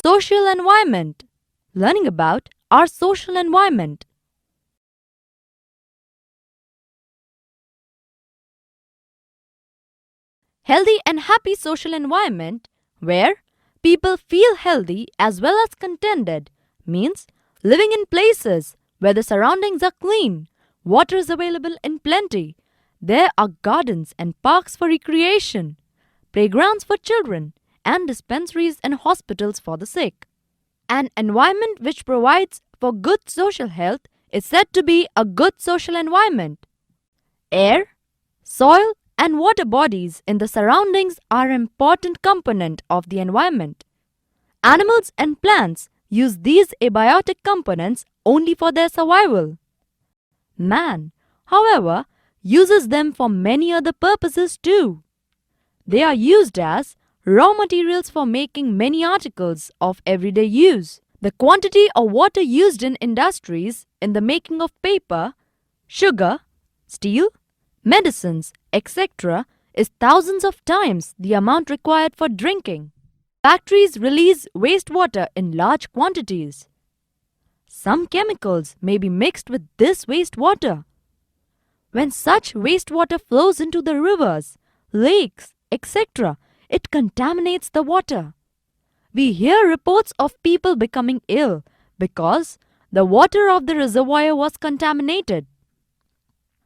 Social environment. Learning about our social environment. Healthy and happy social environment where people feel healthy as well as contented means living in places where the surroundings are clean, water is available in plenty, there are gardens and parks for recreation, playgrounds for children, and dispensaries and hospitals for the sick. An environment which provides for good social health is said to be a good social environment. Air, soil, and water bodies in the surroundings are an important component of the environment. Animals and plants use these abiotic components only for their survival. Man, however, uses them for many other purposes too. They are used as raw materials for making many articles of everyday use. The quantity of water used in industries in the making of paper, sugar, steel, medicines, etc. is thousands of times the amount required for drinking. Factories release wastewater in large quantities. Some chemicals may be mixed with this wastewater. When such wastewater flows into the rivers, lakes, etc., it contaminates the water. We hear reports of people becoming ill because the water of the reservoir was contaminated.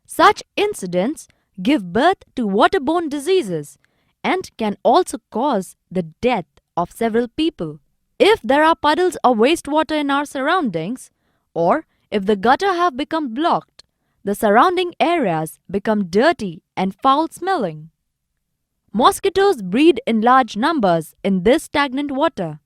Such incidents give birth to waterborne diseases and can also cause the death of several people. If there are puddles of wastewater in our surroundings, or if the gutter have become blocked, the surrounding areas become dirty and foul-smelling. Mosquitoes breed in large numbers in this stagnant water.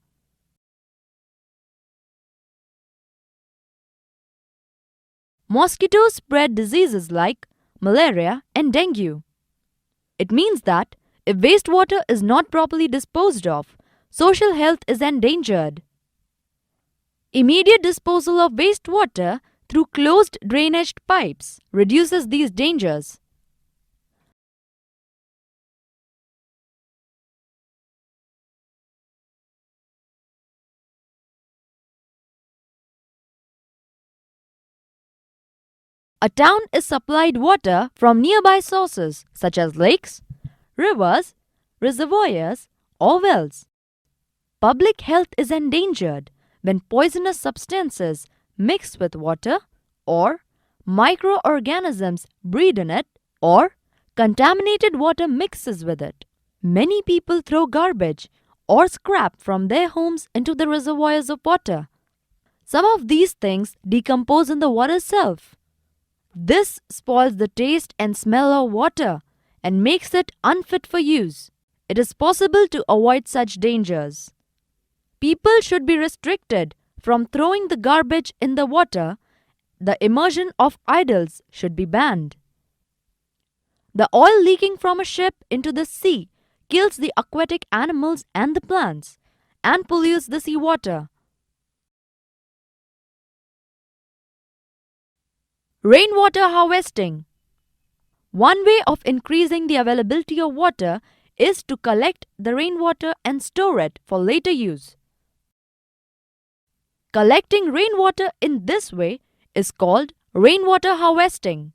Mosquitoes spread diseases like malaria and dengue. It means that if wastewater is not properly disposed of, social health is endangered. Immediate disposal of wastewater through closed drainage pipes reduces these dangers. A town is supplied water from nearby sources such as lakes, rivers, reservoirs, or wells. Public health is endangered when poisonous substances mix with water, or microorganisms breed in it, or contaminated water mixes with it. Many people throw garbage or scrap from their homes into the reservoirs of water. Some of these things decompose in the water itself. This spoils the taste and smell of water and makes it unfit for use. It is possible to avoid such dangers. People should be restricted from throwing the garbage in the water. The immersion of idols should be banned. The oil leaking from a ship into the sea kills the aquatic animals and the plants and pollutes the seawater. Rainwater harvesting. One way of increasing the availability of water is to collect the rainwater and store it for later use. Collecting rainwater in this way is called rainwater harvesting.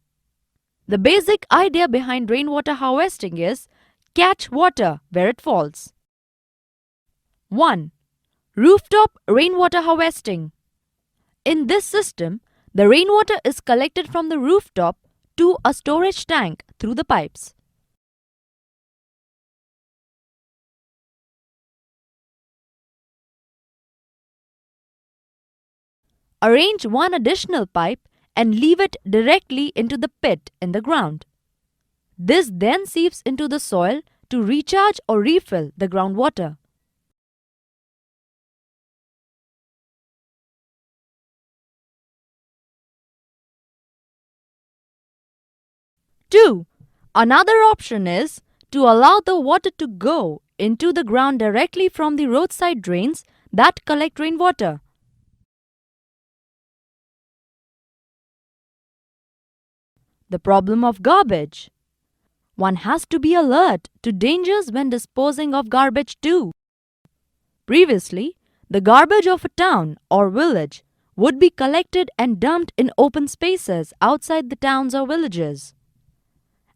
The basic idea behind rainwater harvesting is catch water where it falls. 1. Rooftop rainwater harvesting. In this system, the rainwater is collected from the rooftop to a storage tank through the pipes. Arrange one additional pipe and leave it directly into the pit in the ground. This then seeps into the soil to recharge or refill the groundwater. 2. Another option is to allow the water to go into the ground directly from the roadside drains that collect rainwater. The problem of garbage. One has to be alert to dangers when disposing of garbage too. Previously, The garbage of a town or village would be collected and dumped in open spaces outside the towns or villages.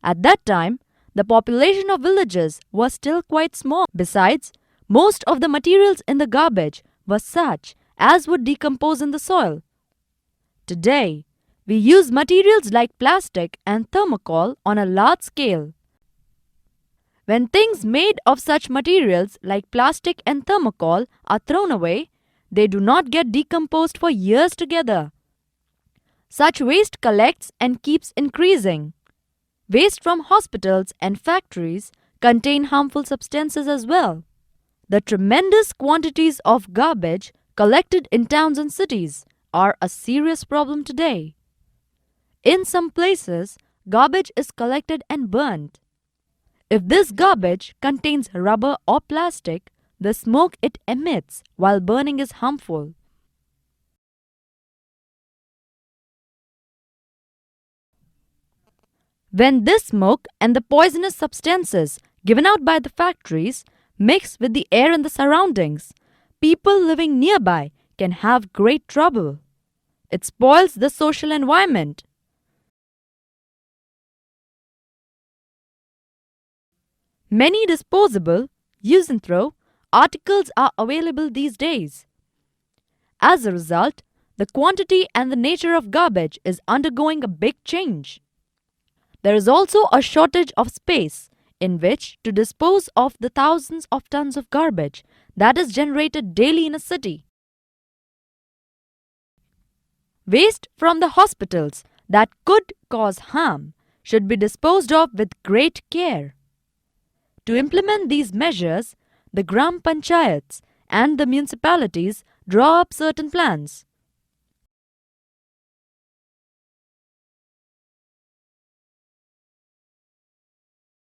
At that time, the population of villages was still quite small. Besides, most of the materials in the garbage were such as would decompose in the soil. Today, we use materials like plastic and thermocol on a large scale. When things made of such materials like plastic and thermocol are thrown away, they do not get decomposed for years together. Such waste collects and keeps increasing. Waste from hospitals and factories contain harmful substances as well. The tremendous quantities of garbage collected in towns and cities are a serious problem today. In some places, garbage is collected and burned. If this garbage contains rubber or plastic, the smoke it emits while burning is harmful. When this smoke and the poisonous substances given out by the factories mix with the air in the surroundings, people living nearby can have great trouble. It spoils the social environment. Many disposable, use and throw articles are available these days. As a result, the quantity and the nature of garbage is undergoing a big change. There is also a shortage of space in which to dispose of the thousands of tons of garbage that is generated daily in a city. Waste from the hospitals that could cause harm should be disposed of with great care. To implement these measures, the Gram Panchayats and the municipalities draw up certain plans.